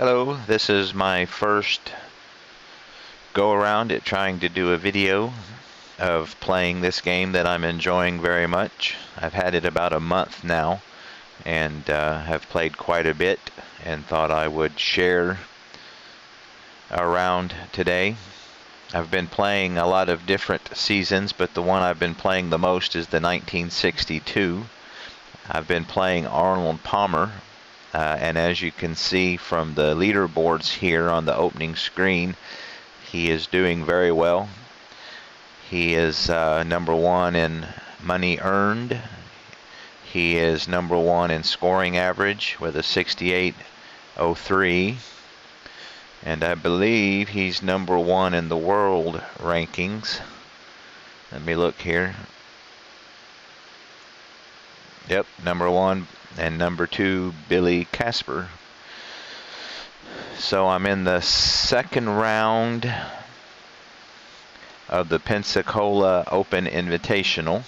Hello, this is my first go around at trying to do a video of playing this game that I'm enjoying very much. I've had it about a month now and have played quite a bit and thought I would share around today. I've been playing a lot of different seasons, but the one I've been playing the most is the 1962. I've been playing Arnold Palmer. And as you can see from the leaderboards here on the opening screen, he is doing very well. He is number one in money earned. He is number one in scoring average with a 68.03. And I believe he's number one in the world rankings. Let me look here. Yep, number one. And number two, Billy Casper. So I'm in the second round of the Pensacola Open Invitational.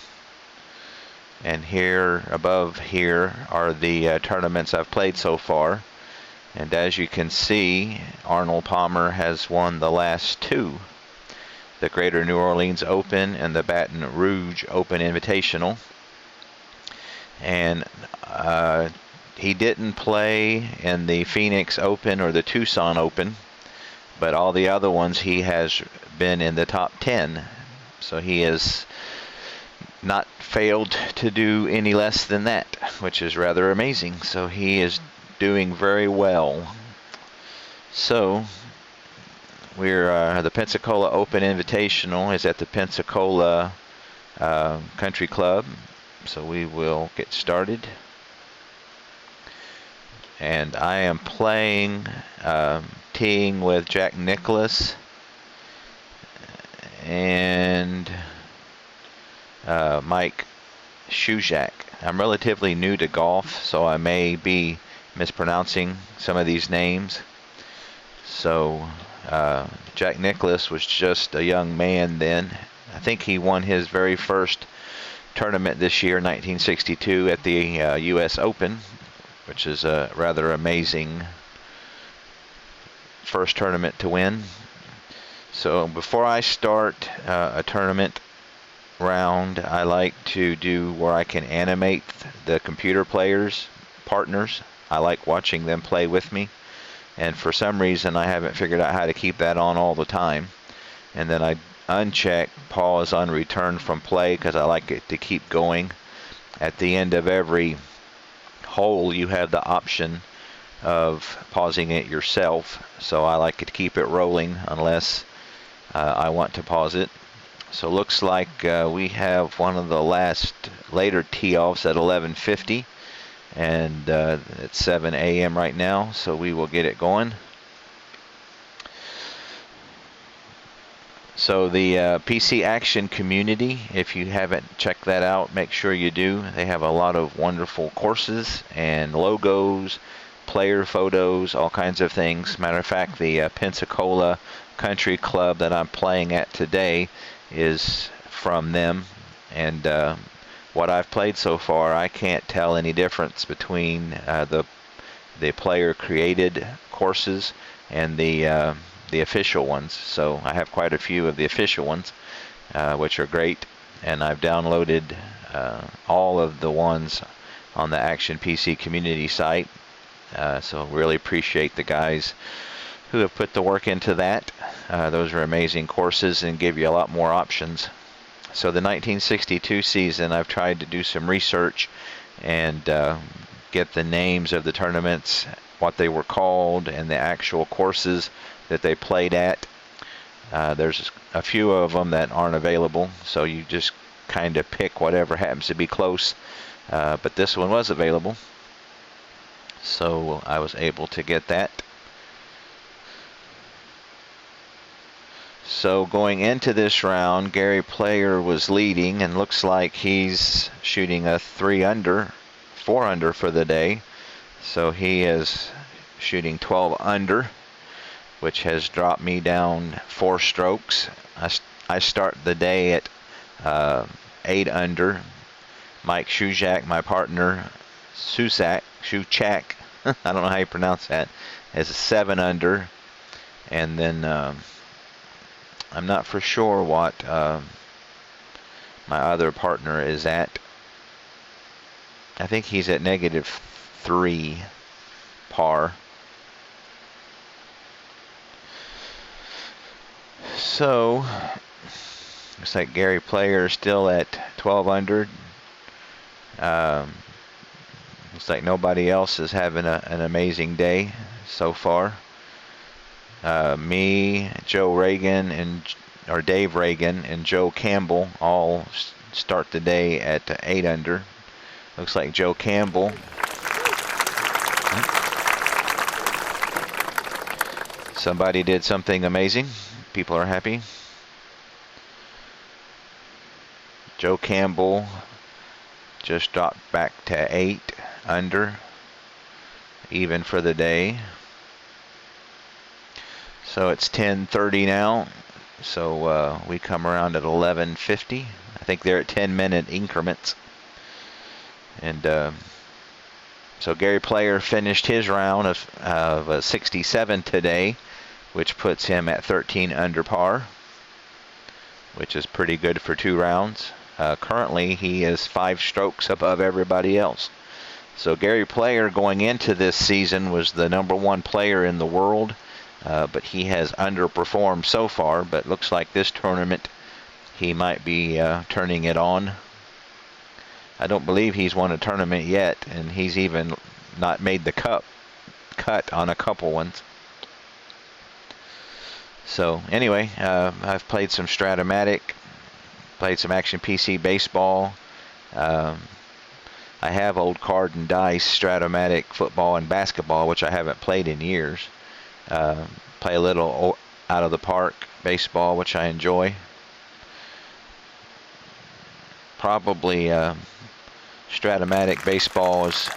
And here, above here, are the tournaments I've played so far. And as you can see, Arnold Palmer has won the last two. The Greater New Orleans Open and the Baton Rouge Open Invitational. And he didn't play in the Phoenix Open or the Tucson Open, but all the other ones he has been in the top 10. So he has not failed to do any less than that, which is rather amazing. So he is doing very well. So we're the Pensacola Open Invitational is at the Pensacola Country Club. So we will get started. And I am playing, teeing with Jack Nicklaus and Mike Shujak. I'm relatively new to golf, so I may be mispronouncing some of these names. So Jack Nicklaus was just a young man then. I think he won his very first tournament this year, 1962, at the U.S. Open, which is a rather amazing first tournament to win. So before I start a tournament round, I like to do where I can animate the computer players, partners. I like watching them play with me. And for some reason, I haven't figured out how to keep that on all the time. And then I uncheck pause on return from play because I like it to keep going. At the end of every hole, you have the option of pausing it yourself. So I like to keep it rolling unless I want to pause it. So looks like we have one of the later tee-offs at 11:50, and it's 7 a.m. right now, so we will get it going. So the PC Action community, if you haven't checked that out, make sure you do. They have a lot of wonderful courses and logos, player photos, all kinds of things. Matter of fact, the Pensacola Country Club that I'm playing at today is from them. And what I've played so far, I can't tell any difference between the player created courses and the official ones. So I have quite a few of the official ones, which are great. And I've downloaded all of the ones on the Action PC community site. So really appreciate the guys who have put the work into that. Those are amazing courses and give you a lot more options. So the 1962 season, I've tried to do some research and get the names of the tournaments, what they were called, and the actual courses that they played at. There's a few of them that aren't available, so you just kind of pick whatever happens to be close. But this one was available, so I was able to get that. So going into this round, Gary Player was leading, and looks like he's shooting a 4 under for the day. So he is shooting 12 under, which has dropped me down 4 strokes. I start the day at 8 under. Mike Shujak, my partner, Shujak, I don't know how you pronounce that, is 7 under. And then I'm not for sure what my other partner is at. I think he's at -3 par. So looks like Gary Player still at 12 under. Looks like nobody else is having an amazing day so far. Me, Joe Reagan, or Dave Reagan, and Joe Campbell all start the day at 8 under. Looks like Joe Campbell somebody did something amazing. People are happy. Joe Campbell just dropped back to 8 under, even for the day. So it's 10:30 now. So we come around at 11:50. I think they're at 10-minute increments. And so Gary Player finished his round of 67 today, which puts him at 13 under par, which is pretty good for 2 rounds. Currently, he is 5 strokes above everybody else. So Gary Player going into this season was the #1 player in the world, but he has underperformed so far. But looks like this tournament he might be turning it on. I don't believe he's won a tournament yet, and he's even not made the cut on a couple ones. So anyway, I've played some Stratomatic, played some Action PC baseball. I have old card and dice Stratomatic football and basketball, which I haven't played in years. Play a little out of the park baseball, which I enjoy. Probably Stratomatic baseball is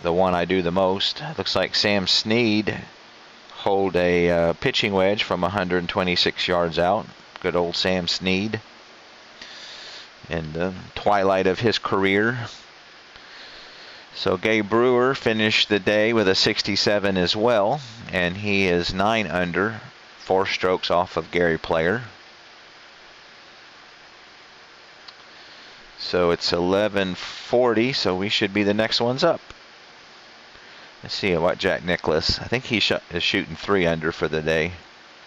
the one I do the most. Looks like Sam Snead hold a pitching wedge from 126 yards out. Good old Sam Snead. In the twilight of his career. So Gabe Brewer finished the day with a 67 as well, and he is 9 under, 4 strokes off of Gary Player. So it's 11:40, so we should be the next ones up. Let's see what Jack Nicklaus. I think he is shooting 3 under for the day.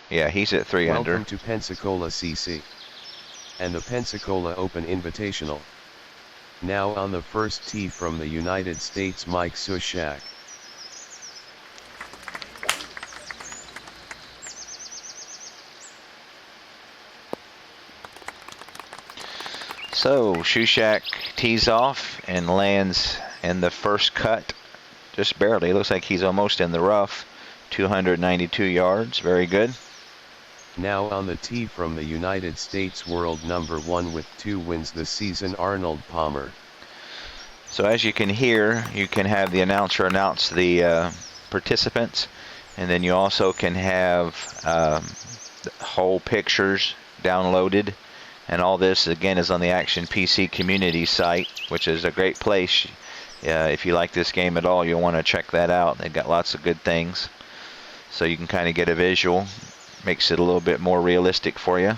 Yeah, he's at 3 under. Welcome to Pensacola, CC. And the Pensacola Open Invitational. Now on the first tee from the United States, Mike Sushak. So Shushak tees off and lands in the first cut, just barely. Looks like he's almost in the rough. 292 yards, very good. Now on the tee from the United States, world #1 with 2 wins this season, Arnold Palmer. So as you can hear, you can have the announcer announce the participants, and then you also can have whole pictures downloaded. And all this, again, is on the Action PC community site, which is a great place. If you like this game at all, you'll want to check that out. They've got lots of good things. So you can kind of get a visual. Makes it a little bit more realistic for you.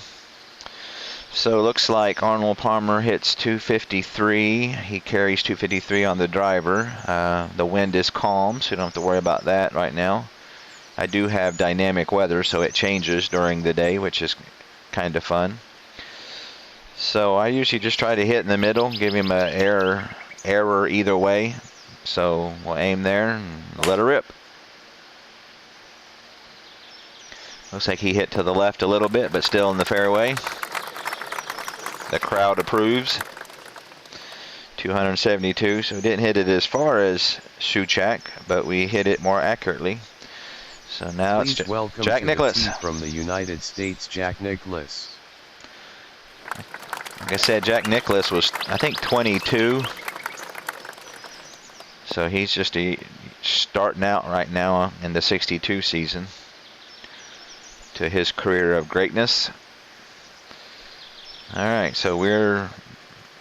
So it looks like Arnold Palmer hits 253. He carries 253 on the driver. The wind is calm, so you don't have to worry about that right now. I do have dynamic weather, so it changes during the day, which is kind of fun. So I usually just try to hit in the middle, give him an error either way. So we'll aim there and let her rip. Looks like he hit to the left a little bit, but still in the fairway. The crowd approves. 272, so we didn't hit it as far as Suchak, but we hit it more accurately. So now Please it's welcome Jack to Nicklaus. the tee from the United States, Jack Nicklaus. Like I said, Jack Nicklaus was, I think, 22. So he's just starting out right now in the 62 season to his career of greatness. All right, so we're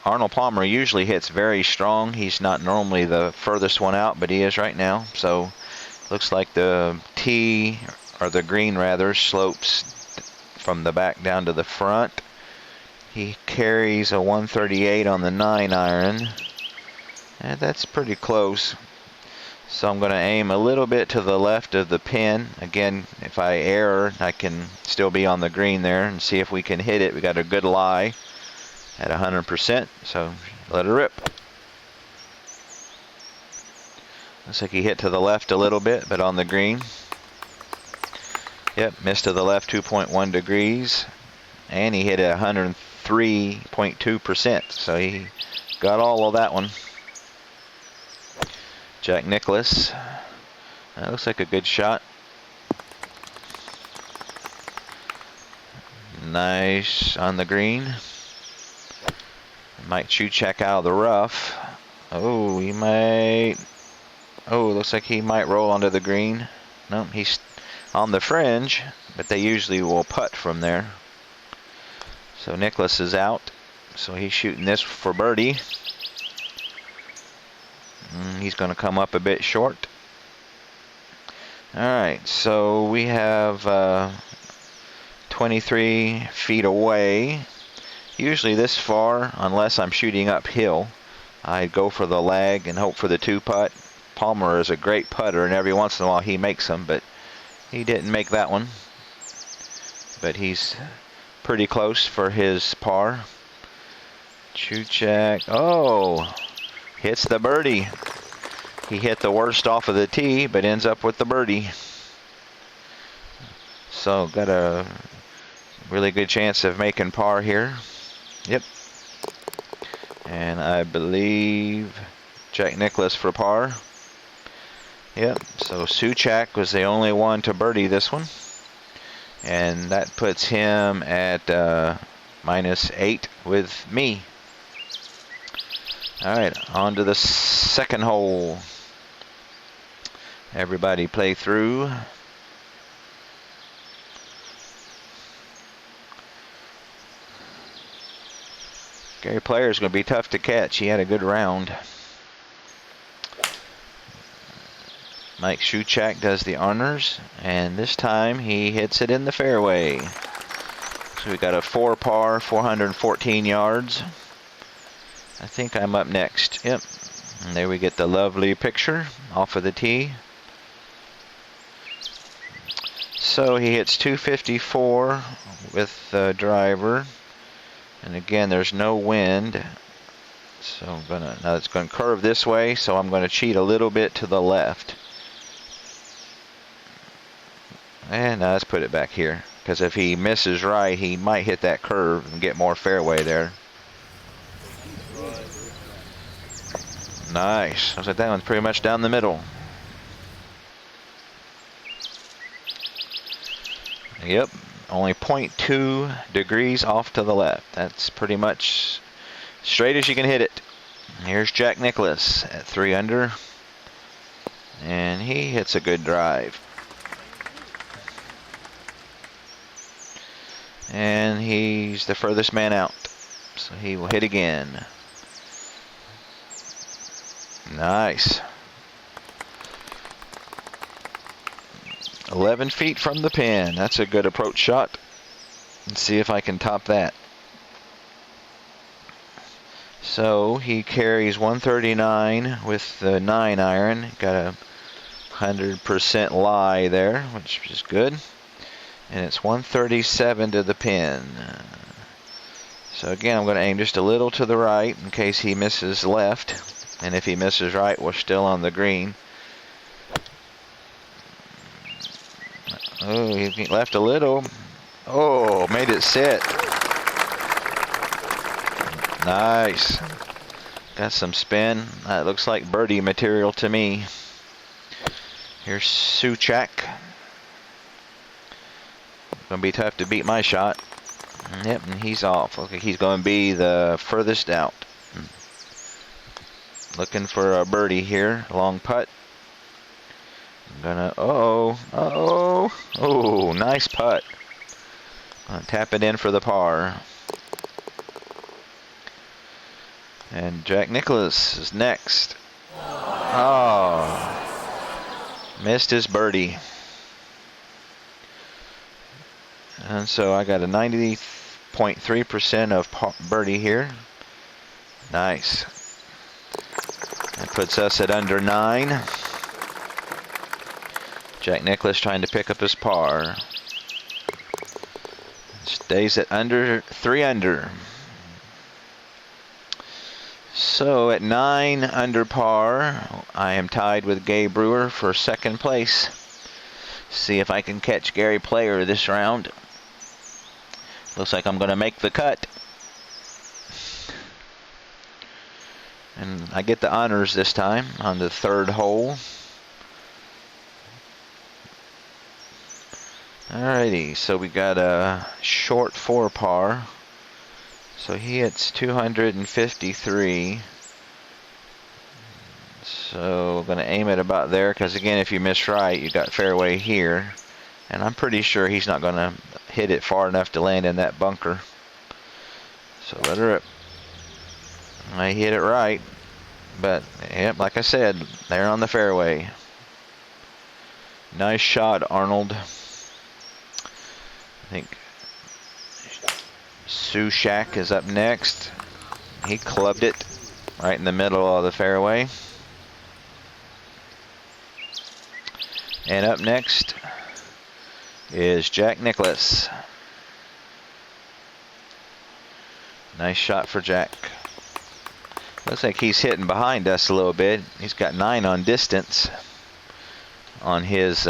Arnold Palmer usually hits very strong. He's not normally the furthest one out, but he is right now. So looks like the tee, or the green rather, slopes from the back down to the front. He carries a 138 on the 9-iron. And that's pretty close. So I'm going to aim a little bit to the left of the pin. Again, if I err, I can still be on the green there and see if we can hit it. We got a good lie at 100%, so let it rip. Looks like he hit to the left a little bit, but on the green. Yep, missed to the left 2.1 degrees, and he hit at 103.2%, so he got all of that one. Jack Nicklaus. That looks like a good shot. Nice on the green. Might shoot check out of the rough. Oh, he might. Oh, looks like he might roll onto the green. No, he's on the fringe, but they usually will putt from there. So Nicklaus is out. So he's shooting this for birdie. He's going to come up a bit short. All right, so we have 23 feet away. Usually this far, unless I'm shooting uphill, I go for the lag and hope for the 2-putt. Palmer is a great putter, and every once in a while he makes them, but he didn't make that one. But he's pretty close for his par. Chuchak, oh, hits the birdie. He hit the worst off of the tee, but ends up with the birdie. So got a really good chance of making par here. Yep. And I believe Jack Nicklaus for par. Yep, so Suchak was the only one to birdie this one. And that puts him at -8 with me. All right, on to the second hole. Everybody play through. Gary Player is going to be tough to catch. He had a good round. Mike Shuchak does the honors, and this time he hits it in the fairway. So we got a 4 par, 414 yards. I think I'm up next. Yep. And there we get the lovely picture off of the tee. So he hits 254 with the driver. And again, there's no wind. So now it's going to curve this way, so I'm going to cheat a little bit to the left. And now let's put it back here, because if he misses right, he might hit that curve and get more fairway there. Nice. I was like, that one's pretty much down the middle. Yep, only 0.2 degrees off to the left. That's pretty much straight as you can hit it. Here's Jack Nicklaus at 3 under. And he hits a good drive. And he's the furthest man out. So he will hit again. Nice. 11 feet from the pin. That's a good approach shot. Let's see if I can top that. So he carries 139 with the 9-iron. Got a 100% lie there, which is good. And it's 137 to the pin. So again, I'm going to aim just a little to the right in case he misses left. And if he misses right, we're still on the green. Oh, he left a little. Oh, made it sit. Nice. Got some spin. That looks like birdie material to me. Here's Suchak. Gonna be tough to beat my shot. Yep, and he's off. Looks like he's gonna be the furthest out. Looking for a birdie here. Long putt. I'm gonna, oh, nice putt. Gonna tap it in for the par. And Jack Nicklaus is next. Oh, missed his birdie. And so I got a 90.3% of birdie here. Nice. That puts us at under 9. Jack Nicklaus trying to pick up his par. Stays at under 3 under. So at 9 under par, I am tied with Gabe Brewer for second place. See if I can catch Gary Player this round. Looks like I'm going to make the cut. And I get the honors this time on the 3rd hole. Alrighty, so we got a short 4 par. So he hits 253. So I'm going to aim it about there, because again, if you miss right, you got fairway here. And I'm pretty sure he's not going to hit it far enough to land in that bunker. So let her rip. I hit it right. But, yep, like I said, they're on the fairway. Nice shot, Arnold. I think Sushak is up next. He clubbed it right in the middle of the fairway. And up next is Jack Nicklaus. Nice shot for Jack. Looks like he's hitting behind us a little bit. He's got 9 on distance. On his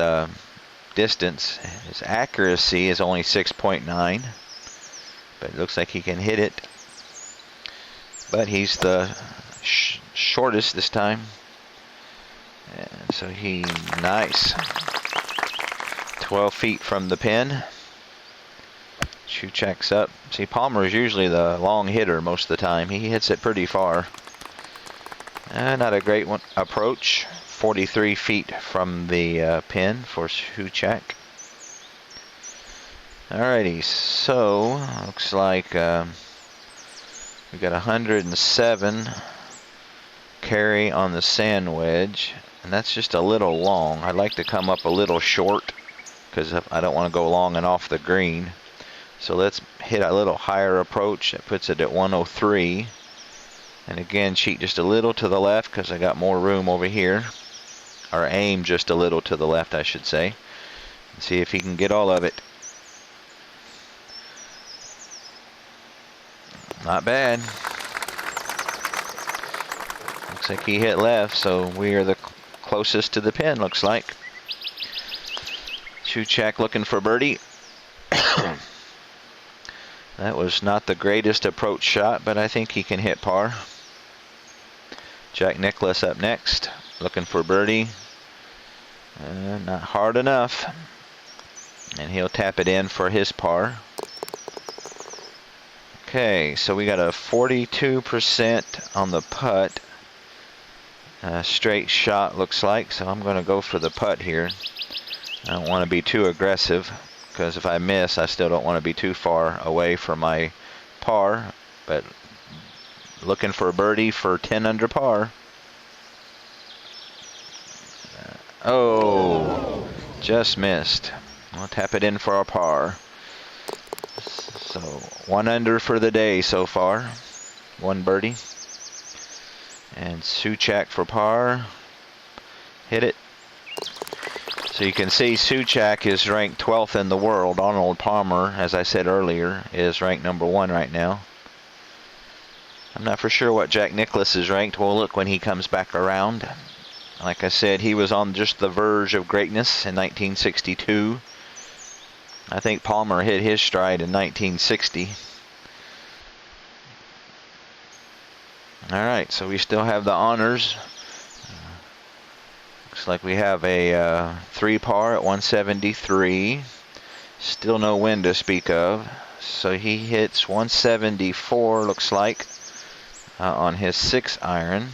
distance, his accuracy is only 6.9, but it looks like he can hit it. But he's the shortest this time. And so nice. 12 feet from the pin. Suchak's up. See, Palmer is usually the long hitter most of the time. He hits it pretty far. Not a great one approach. 43 feet from the pin for Suchak. Alrighty, so looks like we got 107 carry on the sand wedge, and that's just a little long. I'd like to come up a little short because I don't want to go long and off the green. So let's hit a little higher approach. That puts it at 103. And again, cheat just a little to the left because I got more room over here. Or aim just a little to the left, I should say. See if he can get all of it. Not bad. Looks like he hit left, so we are the closest to the pin, looks like. Suchak looking for birdie. That was not the greatest approach shot, but I think he can hit par. Jack Nicklaus up next, looking for birdie. Not hard enough. And he'll tap it in for his par. Okay, so we got a 42% on the putt. Straight shot looks like, so I'm going to go for the putt here. I don't want to be too aggressive, because if I miss, I still don't want to be too far away from my par. But looking for a birdie for 10 under par. Oh, just missed. I'll tap it in for our par. So 1 under for the day so far. 1 birdie. And Suchak for par. Hit it. So you can see Suchak is ranked 12th in the world. Arnold Palmer, as I said earlier, is ranked number 1 right now. I'm not for sure what Jack Nicklaus is ranked. We'll look when he comes back around. Like I said, he was on just the verge of greatness in 1962. I think Palmer hit his stride in 1960. Alright, so we still have the honors. Looks like we have a 3 par at 173. Still no wind to speak of. So he hits 174, looks like, on his 6 iron.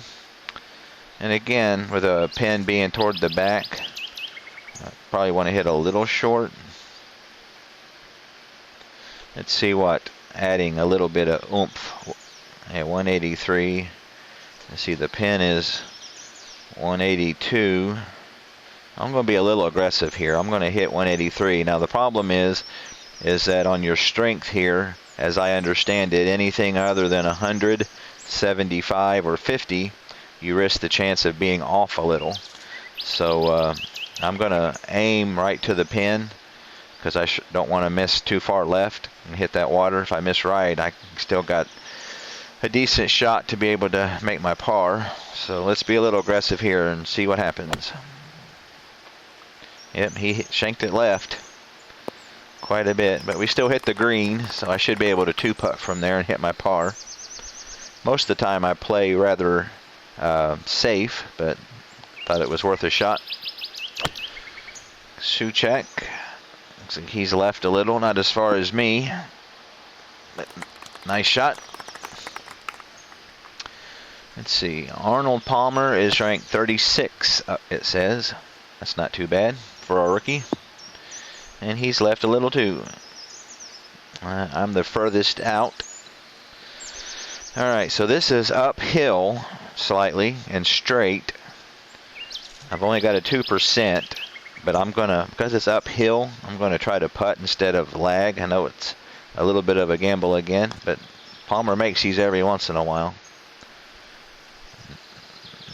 And again, with a pin being toward the back, probably want to hit a little short. Let's see what adding a little bit of oomph at 183. Let's see, the pin is 182. I'm going to be a little aggressive here. I'm going to hit 183. Now the problem is that on your strength here, as I understand it, anything other than 100, 75, or 50, you risk the chance of being off a little. So I'm going to aim right to the pin because I don't want to miss too far left and hit that water. If I miss right, I still got a decent shot to be able to make my par. So let's be a little aggressive here and see what happens. Yep, he shanked it left quite a bit, but we still hit the green, so I should be able to two-putt from there and hit my par. Most of the time I play rather safe, but thought it was worth a shot. Souček, looks like he's left a little, not as far as me, but nice shot. Let's see, Arnold Palmer is ranked 36, it says. That's not too bad for a rookie. And he's left a little too. I'm the furthest out. Alright, so this is uphill slightly and straight. I've only got a 2%, but I'm gonna, because it's uphill, I'm gonna try to putt instead of lag. I know it's a little bit of a gamble again, but Palmer makes these every once in a while.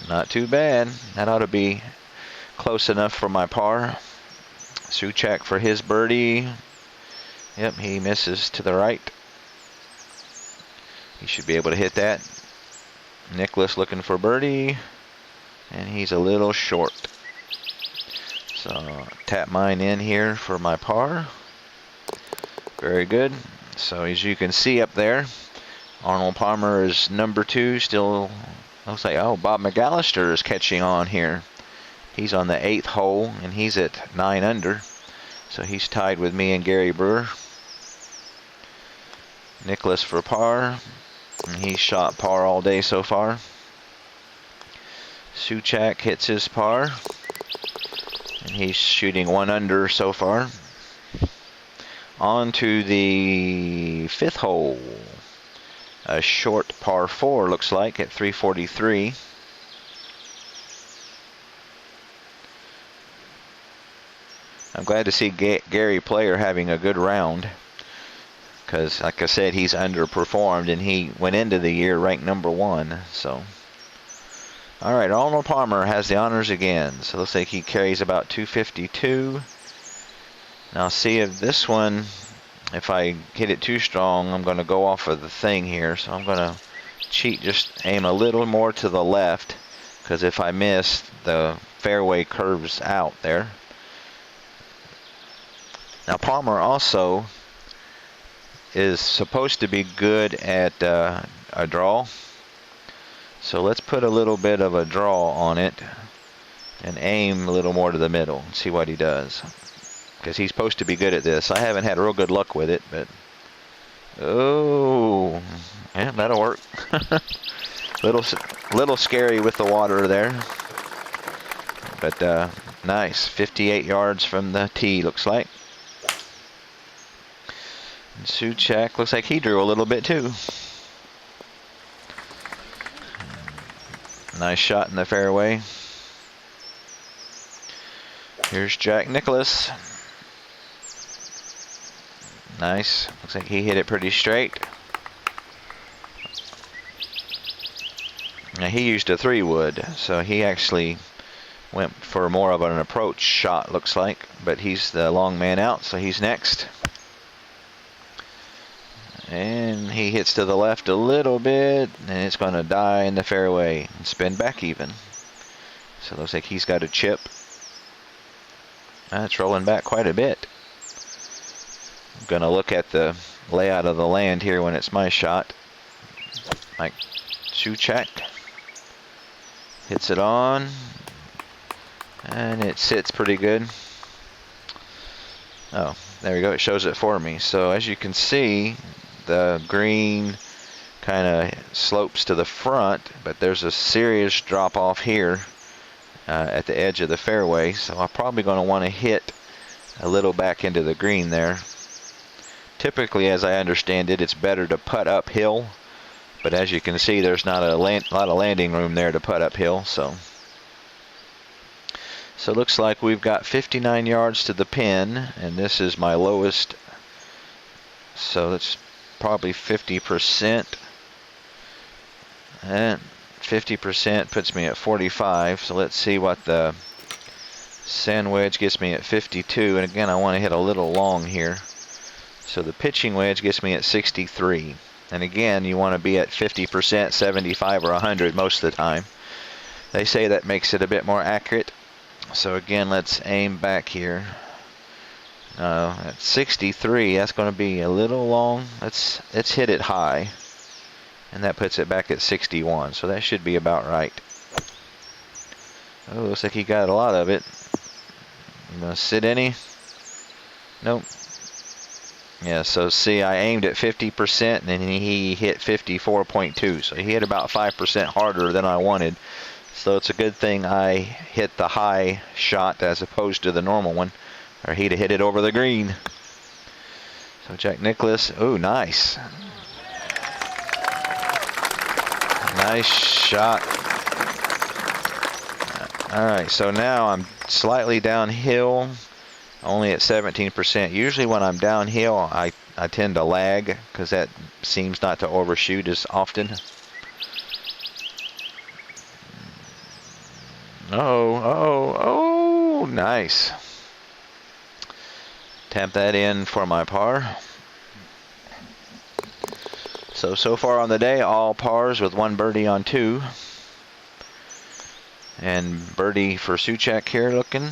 Not too bad. That ought to be close enough for my par. Souček for his birdie. Yep, he misses to the right. He should be able to hit that. Nicklaus looking for birdie, and he's a little short. So tap mine in here for my par. Very good. So as you can see up there, Arnold Palmer is number 2. Still looks like, oh, Bob McAllister is catching on here. He's on the 8th hole, and he's at 9 under. So he's tied with me and Gary Brewer. Nicklaus for par. And he's shot par all day so far. Souček hits his par. And he's shooting 1 under so far. On to the 5th hole. A short par 4 looks like at 343. I'm glad to see Gary Player having a good round, because like I said, he's underperformed and he went into the year ranked number 1. So alright, Arnold Palmer has the honors again. So it looks like he carries about 252. Now see if this one, if I hit it too strong, I'm going to go off of the thing here. So I'm going to cheat, just aim a little more to the left, because if I miss, the fairway curves out there. Now Palmer also is supposed to be good at a draw. So let's put a little bit of a draw on it and aim a little more to the middle and see what he does. Because he's supposed to be good at this. I haven't had real good luck with it, but oh, yeah, that'll work. little scary with the water there, but nice. 58 yards from the tee, looks like. And Souček looks like he drew a little bit too. Nice shot in the fairway. Here's Jack Nicklaus. Nice. Looks like he hit it pretty straight. Now he used a 3-wood, so he actually went for more of an approach shot, looks like. But he's the long man out, so he's next. And he hits to the left a little bit, and it's going to die in the fairway and spin back even. So it looks like he's got a chip. It's rolling back quite a bit. I'm going to look at the layout of the land here when it's my shot. Like Souček hits it on, and it sits pretty good. Oh, there we go. It shows it for me. So as you can see, the green kind of slopes to the front, but there's a serious drop off here at the edge of the fairway. So I'm probably going to want to hit a little back into the green there. Typically, as I understand it, it's better to putt uphill But as you can see, there's not a lot of landing room there to putt uphill. So it looks like we've got 59 yards to the pin, and this is my lowest. So that's probably 50%. And 50% puts me at 45. So let's see what the sand wedge gets me at 52. And again, I want to hit a little long here. So the pitching wedge gets me at 63. And again, you want to be at 50%, 75 or 100 most of the time. They say that makes it a bit more accurate. So again, let's aim back here. At 63, that's going to be a little long. Let's hit it high. And that puts it back at 61. So that should be about right. Oh, looks like he got a lot of it. You gonna sit any? Nope. Yeah, so see, I aimed at 50% and then he hit 54.2. So he hit about 5% harder than I wanted. So it's a good thing I hit the high shot as opposed to the normal one, or he'd have hit it over the green. So Jack Nicklaus, oh, nice. Nice shot. All right, so now I'm slightly downhill, only at 17%. Usually when I'm downhill, I tend to lag because that seems not to overshoot as often. Oh, nice. Tap that in for my par. So far on the day, all pars with one birdie on 2. And birdie for Souček here looking.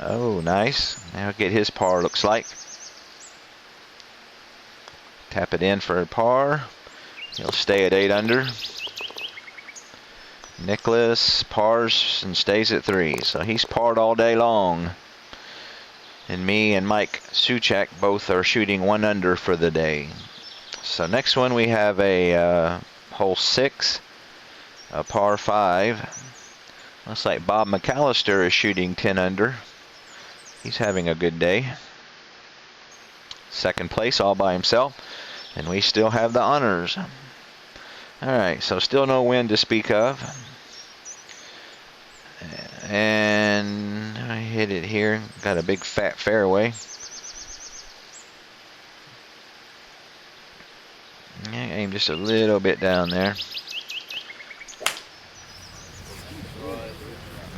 Oh, nice. Now get his par, looks like. Tap it in for a par. He'll stay at 8 under. Nicklaus pars and stays at 3. So he's parred all day long. And me and Mike Souček both are shooting 1 under for the day. So next one we have a hole 6, a par 5. Looks like Bob McAllister is shooting 10 under. He's having a good day. Second place all by himself. And we still have the honors. Alright, so still no wind to speak of. And I hit it here. Got a big fat fairway. Aim just a little bit down there.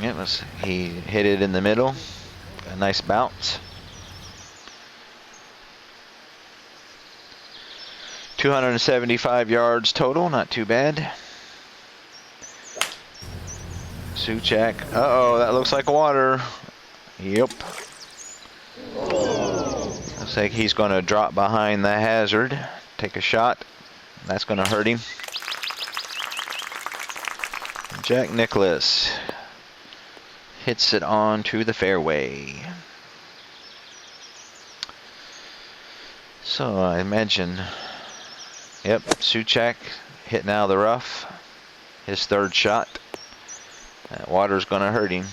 Yep, he hit it in the middle. A nice bounce. 275 yards total, not too bad. Souček, uh-oh, that looks like water. Yep. Looks like he's going to drop behind the hazard. Take a shot. That's going to hurt him. Jack Nicklaus hits it on to the fairway. So I imagine, yep, Souček hitting out of the rough. His third shot. That water's going to hurt him.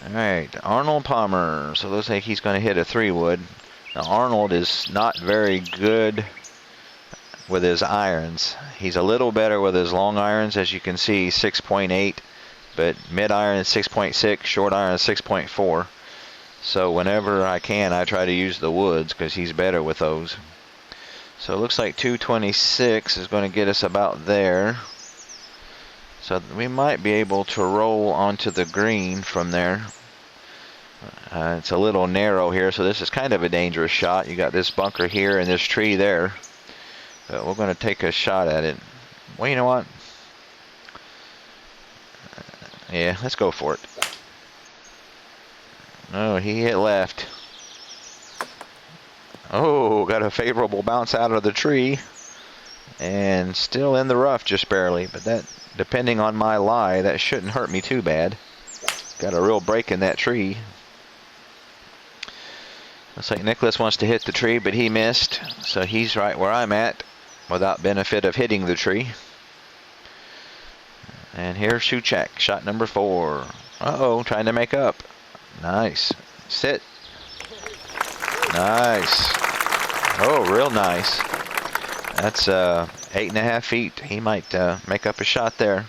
Alright, Arnold Palmer. So it looks like he's going to hit a 3-wood. Now Arnold is not very good with his irons. He's a little better with his long irons, as you can see, 6.8, but mid iron is 6.6, short iron is 6.4. So whenever I can, I try to use the woods because he's better with those. So it looks like 226 is going to get us about there. So we might be able to roll onto the green from there. It's a little narrow here, so this is kind of a dangerous shot. You got this bunker here and this tree there. But we're going to take a shot at it. Well, you know what? Yeah, let's go for it. Oh, he hit left. Oh, got a favorable bounce out of the tree. And still in the rough just barely. But that, depending on my lie, that shouldn't hurt me too bad. Got a real break in that tree. Looks like Nicklaus wants to hit the tree, but he missed. So he's right where I'm at without benefit of hitting the tree. And here's Souček, shot number 4. Uh-oh, trying to make up. Nice. Sit. Nice. Oh, real nice. That's 8.5 feet. He might make up a shot there.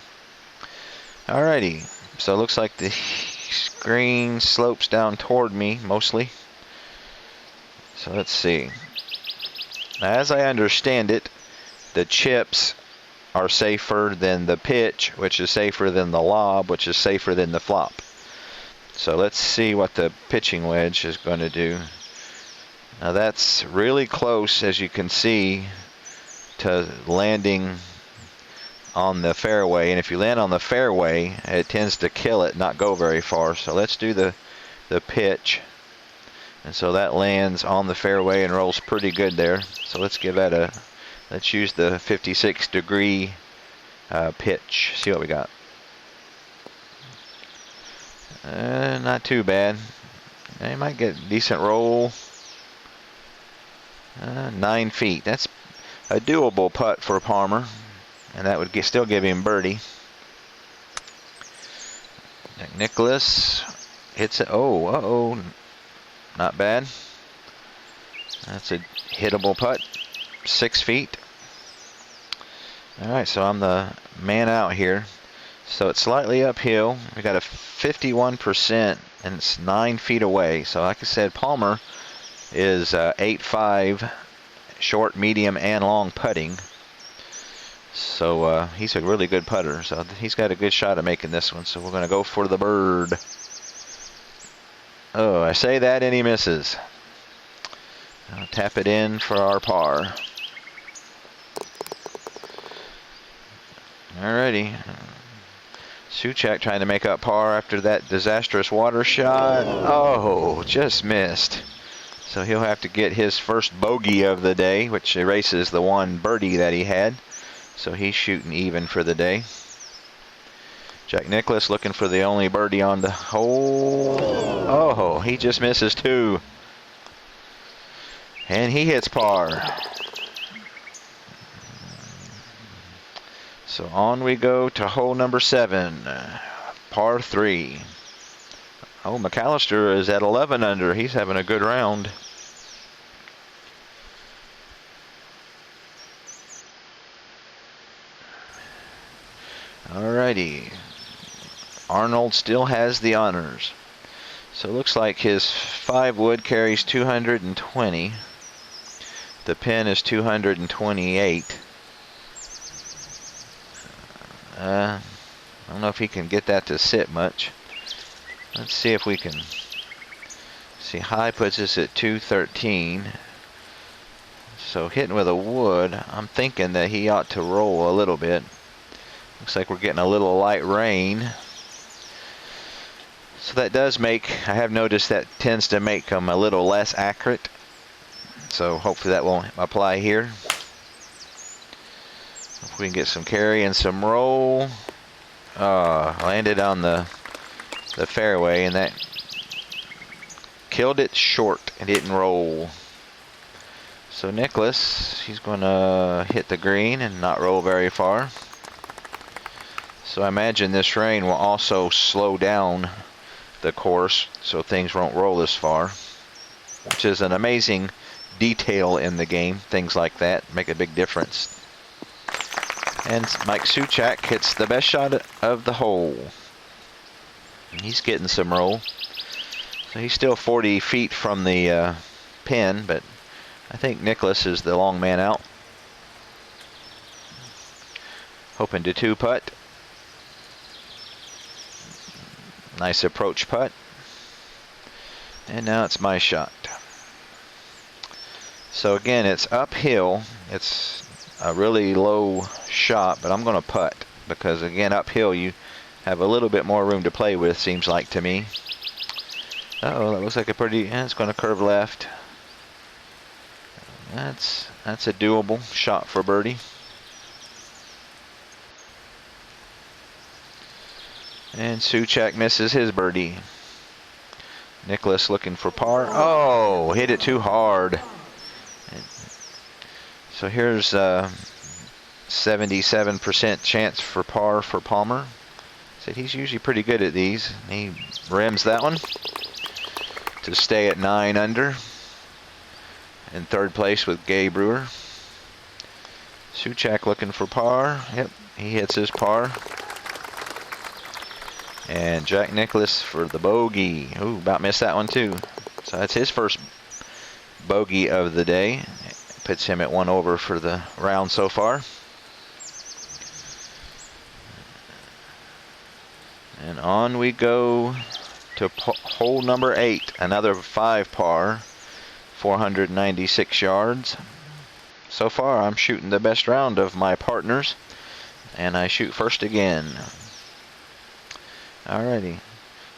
Alrighty. So it looks like the green slopes down toward me mostly. So let's see. As I understand it, the chips are safer than the pitch, which is safer than the lob, which is safer than the flop. So let's see what the pitching wedge is going to do. Now that's really close, as you can see, to landing on the fairway. And if you land on the fairway, it tends to kill it, not go very far. So let's do the pitch. And so that lands on the fairway and rolls pretty good there. So let's give that let's use the 56-degree pitch. See what we got. Not too bad. You might get a decent roll. 9 feet. That's a doable putt for Palmer, and that would still give him birdie. Nicholas hits it. Oh, not bad. That's a hittable putt. 6 feet. All right, so I'm the man out here. So it's slightly uphill. We got a 51%, and it's 9 feet away. So like I said, Palmer is 8.5 short, medium, and long putting. So he's a really good putter. So he's got a good shot at making this one. So we're going to go for the bird. Oh, I say that and he misses. I'll tap it in for our par. Alrighty. Souček trying to make up par after that disastrous water shot. Oh, just missed. So he'll have to get his first bogey of the day, which erases the one birdie that he had. So he's shooting even for the day. Jack Nicklaus looking for the only birdie on the hole. Oh, he just misses 2. And he hits par. So on we go to hole number 7, par 3. Oh, McAllister is at 11 under. He's having a good round. Alrighty. Arnold still has the honors. So it looks like his 5 wood carries 220. The pin is 228. I don't know if he can get that to sit much. Let's see if we can. See, high puts us at 213. So hitting with a wood, I'm thinking that he ought to roll a little bit. Looks like we're getting a little light rain. So that does make, I have noticed that tends to make them a little less accurate. So hopefully that won't apply here. If we can get some carry and some roll. Landed on the fairway, and that killed it short and didn't roll. So Nicholas, he's going to hit the green and not roll very far. So I imagine this rain will also slow down the course so things won't roll as far, which is an amazing detail in the game. Things like that make a big difference. And Mike Souček hits the best shot of the hole. He's getting some roll. So he's still 40 feet from the pin, but I think Nicholas is the long man out. Hoping to 2-putt. Nice approach putt. And now it's my shot. So again, it's uphill. It's a really low shot, but I'm going to putt because again, uphill you have a little bit more room to play with, seems like to me. Uh-oh, that looks like a pretty, it's going to curve left. That's a doable shot for birdie. And Souček misses his birdie. Nicholas looking for par. Oh, hit it too hard. So here's 77% chance for par for Palmer. So he's usually pretty good at these. He rims that one to stay at 9 under. In third place with Gay Brewer. Suchak looking for par. Yep, he hits his par. And Jack Nicklaus for the bogey. Ooh, about missed that one too. So that's his first bogey of the day. Puts him at 1 over for the round so far. And on we go to hole number 8. Another 5 par. 496 yards. So far, I'm shooting the best round of my partners. And I shoot first again. Alrighty.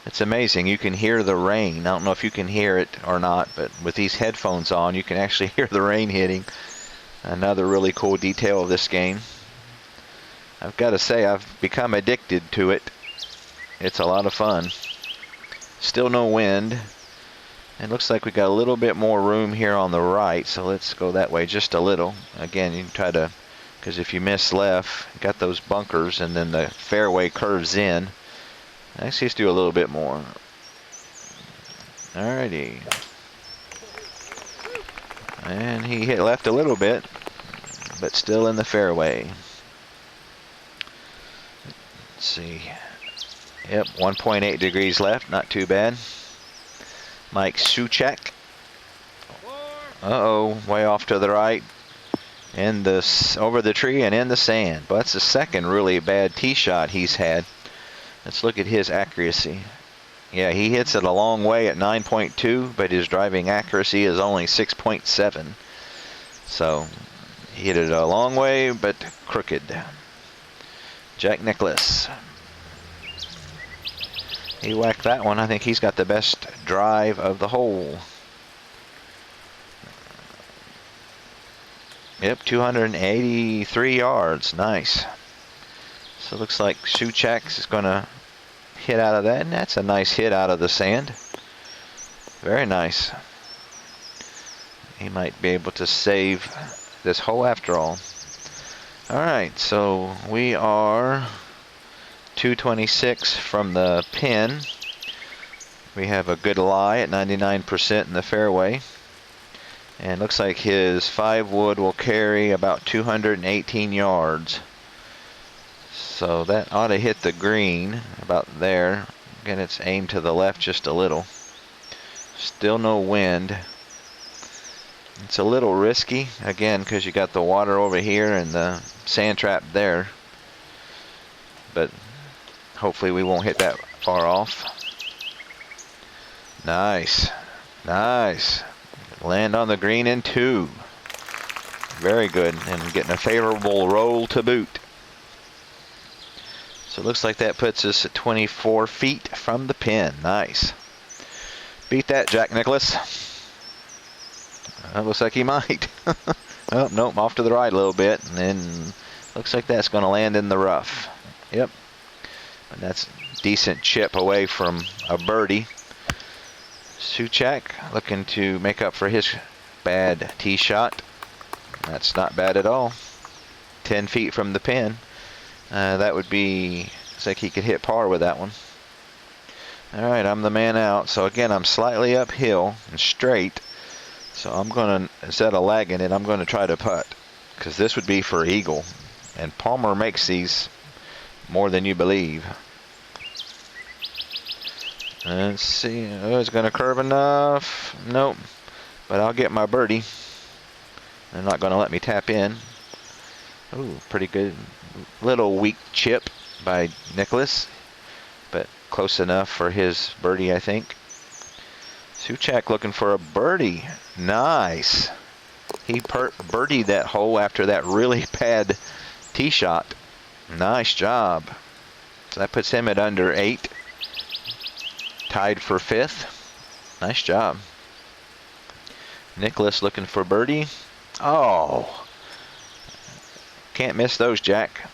It's amazing. You can hear the rain. I don't know if you can hear it or not, but with these headphones on, you can actually hear the rain hitting. Another really cool detail of this game. I've got to say, I've become addicted to it. It's a lot of fun. Still no wind. It looks like we got a little bit more room here on the right, so let's go that way just a little. Again, you can try to, because if you miss left, you got those bunkers, and then the fairway curves in. Actually, let's do a little bit more. Alrighty. And he hit left a little bit, but still in the fairway. Let's see. Yep, 1.8 degrees left, not too bad. Mike Suchak. Uh-oh, way off to the right. In the, over the tree and in the sand. But that's the second really bad tee shot he's had. Let's look at his accuracy. Yeah, he hits it a long way at 9.2, but his driving accuracy is only 6.7. So, he hit it a long way, but crooked. Jack Nicklaus. He whacked that one. I think he's got the best drive of the hole. Yep, 283 yards. Nice. So it looks like Suchak is going to hit out of that, and that's a nice hit out of the sand. Very nice. He might be able to save this hole after all. All right, so we are 226 from the pin. We have a good lie at 99% in the fairway. And looks like his 5 wood will carry about 218 yards. So that ought to hit the green about there. Again, it's aimed to the left just a little. Still no wind. It's a little risky, again, because you got the water over here and the sand trap there. But hopefully we won't hit that far off. Nice. Nice. Land on the green in 2. Very good, and getting a favorable roll to boot. So it looks like that puts us at 24 feet from the pin. Nice. Beat that, Jack Nicklaus. Looks like he might. Oh, nope, off to the right a little bit, and then looks like that's going to land in the rough. Yep. And that's a decent chip away from a birdie. Suchak looking to make up for his bad tee shot. That's not bad at all. 10 feet from the pin. That would be, looks like he could hit par with that one. All right, I'm the man out. So again, I'm slightly uphill and straight. So I'm going to, instead of lagging it, I'm going to try to putt, because this would be for eagle. And Palmer makes these more than you believe. Let's see. Oh, it's going to curve enough. Nope. But I'll get my birdie. They're not going to let me tap in. Ooh, pretty good. Little weak chip by Nicklaus, but close enough for his birdie, I think. Suchak looking for a birdie. Nice. He birdied that hole after that really bad tee shot. Nice job. So that puts him at under 8. Tied for 5th. Nice job. Nicklaus looking for birdie. Oh. Can't miss those, Jack.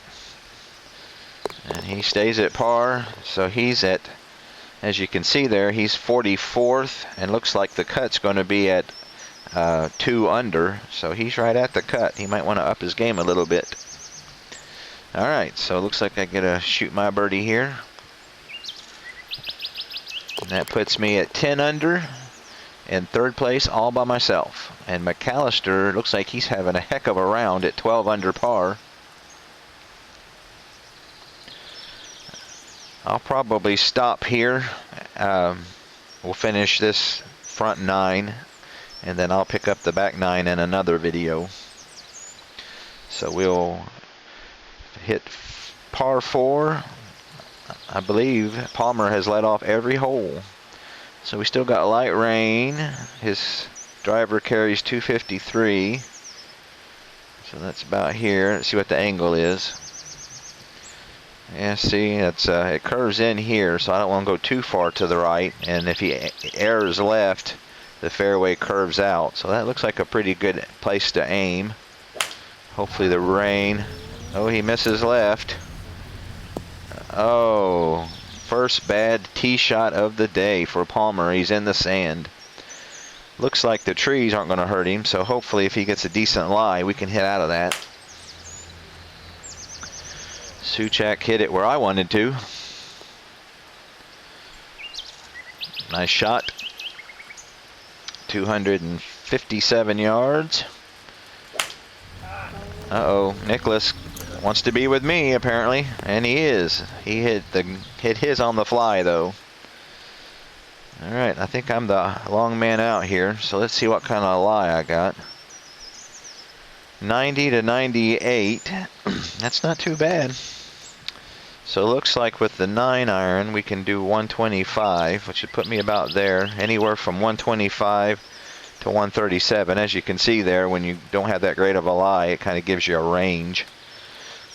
And he stays at par. So he's at, as you can see there, he's 44th. And looks like the cut's going to be at 2 under. So he's right at the cut. He might want to up his game a little bit. All right, so it looks like I get to shoot my birdie here. And that puts me at 10 under. in third place all by myself. And McAllister looks like he's having a heck of a round at 12 under par. I'll probably stop here. We'll finish this front 9, and then I'll pick up the back 9 in another video. So we'll hit par 4. I believe Palmer has led off every hole. So we still got light rain. His driver carries 253. So that's about here. Let's see what the angle is. Yeah, see, it's it curves in here, so I don't want to go too far to the right. And if he errs left, the fairway curves out. So that looks like a pretty good place to aim. Hopefully the rain. Oh, he misses left. Oh, first bad tee shot of the day for Palmer. He's in the sand. Looks like the trees aren't going to hurt him, so hopefully if he gets a decent lie, we can hit out of that. Suchak hit it where I wanted to. Nice shot. 257 yards. Uh-oh, Nicholas wants to be with me apparently, and he is. He hit his on the fly though. All right, I think I'm the long man out here, so let's see what kind of lie I got. 90 to 98. That's not too bad. So it looks like with the 9-iron we can do 125, which would put me about there, anywhere from 125 to 137. As you can see there, when you don't have that great of a lie, it kind of gives you a range.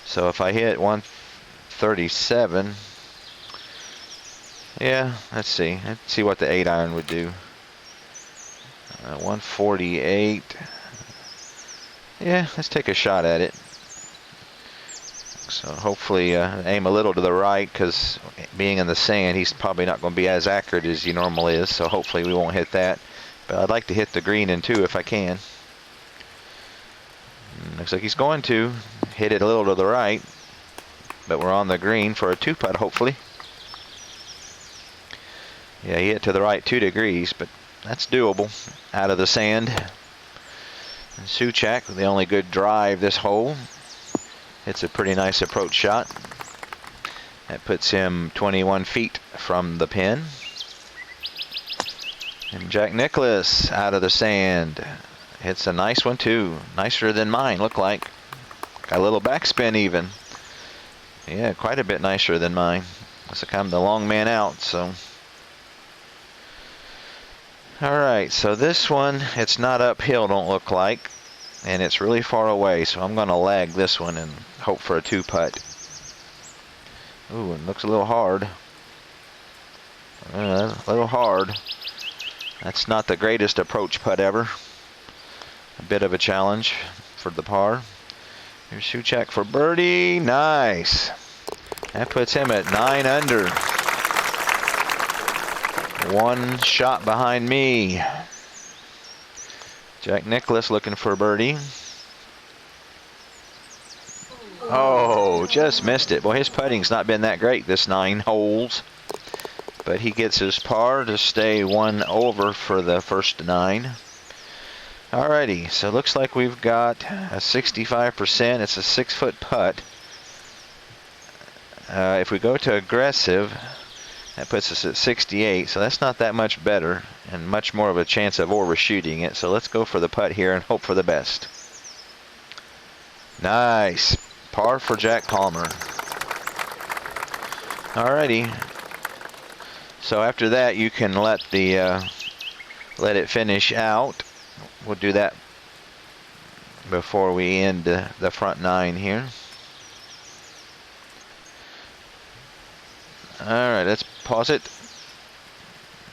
So if I hit 137, yeah, let's see what the 8-iron would do. 148. Yeah, let's take a shot at it. So hopefully aim a little to the right, because being in the sand, he's probably not going to be as accurate as he normally is. So hopefully we won't hit that. But I'd like to hit the green in 2 if I can. Looks like he's going to hit it a little to the right. But we're on the green for a 2-putt hopefully. Yeah, he hit to the right 2 degrees, but that's doable out of the sand. And Suchak, the only good drive this hole. It's a pretty nice approach shot. That puts him 21 feet from the pin. And Jack Nicklaus out of the sand. Hits a nice one too. Nicer than mine, look like. Got a little backspin even. Yeah, quite a bit nicer than mine. Looks like I'm the long man out, so. Alright, so this one, it's not uphill, don't look like. And it's really far away, so I'm going to lag this one and hope for a 2-putt. Ooh, it looks a little hard. A little hard. That's not the greatest approach putt ever. A bit of a challenge for the par. Here's Suchak for birdie. Nice. That puts him at 9 under. 1 shot behind me. Jack Nicklaus looking for a birdie. Oh, just missed it. Boy, his putting's not been that great this 9 holes. But he gets his par to stay 1 over for the first 9. Alrighty, so it looks like we've got a 65%. It's a 6-foot putt. If we go to aggressive, that puts us at 68, so that's not that much better and much more of a chance of overshooting it. So let's go for the putt here and hope for the best. Nice. Par for Jack Palmer. Alrighty. So after that, you can let it finish out. We'll do that before we end the front 9 here. Alright, let's pause it.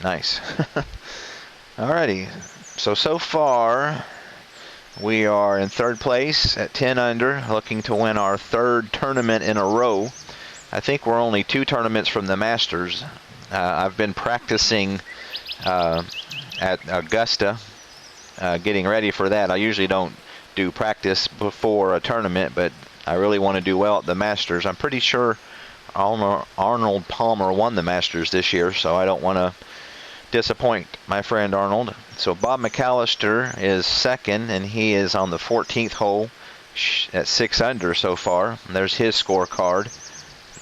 Nice. Alrighty. So far, we are in 3rd place at 10 under, looking to win our 3rd tournament in a row. I think we're only 2 tournaments from the Masters. I've been practicing at Augusta, getting ready for that. I usually don't do practice before a tournament, but I really want to do well at the Masters. I'm pretty sure Arnold Palmer won the Masters this year, so I don't want to disappoint my friend Arnold. So Bob McAllister is second, and he is on the 14th hole at 6 under so far. And there's his scorecard.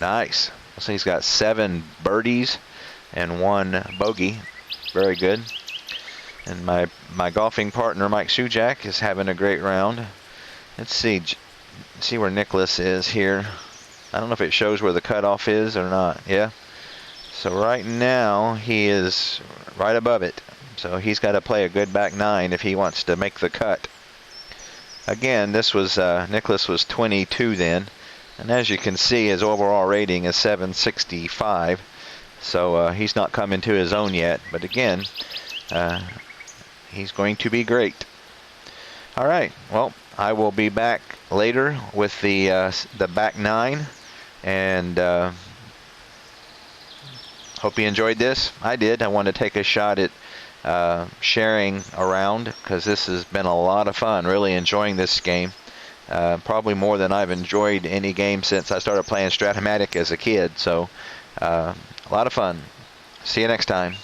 Nice. So he's got 7 birdies and 1 bogey. Very good. And my golfing partner Mike Sujak is having a great round. Let's see where Nicholas is here. I don't know if it shows where the cutoff is or not. Yeah. So right now he is right above it. So he's got to play a good back 9 if he wants to make the cut. Again, this was Nicholas was 22 then, and as you can see, his overall rating is 765. So he's not come into his own yet. But again, he's going to be great. All right. Well, I will be back later with the back 9, and hope you enjoyed this. I did. I want to take a shot at sharing around, because this has been a lot of fun. Really enjoying this game. Probably more than I've enjoyed any game since I started playing Stratomatic as a kid. So a lot of fun. See you next time.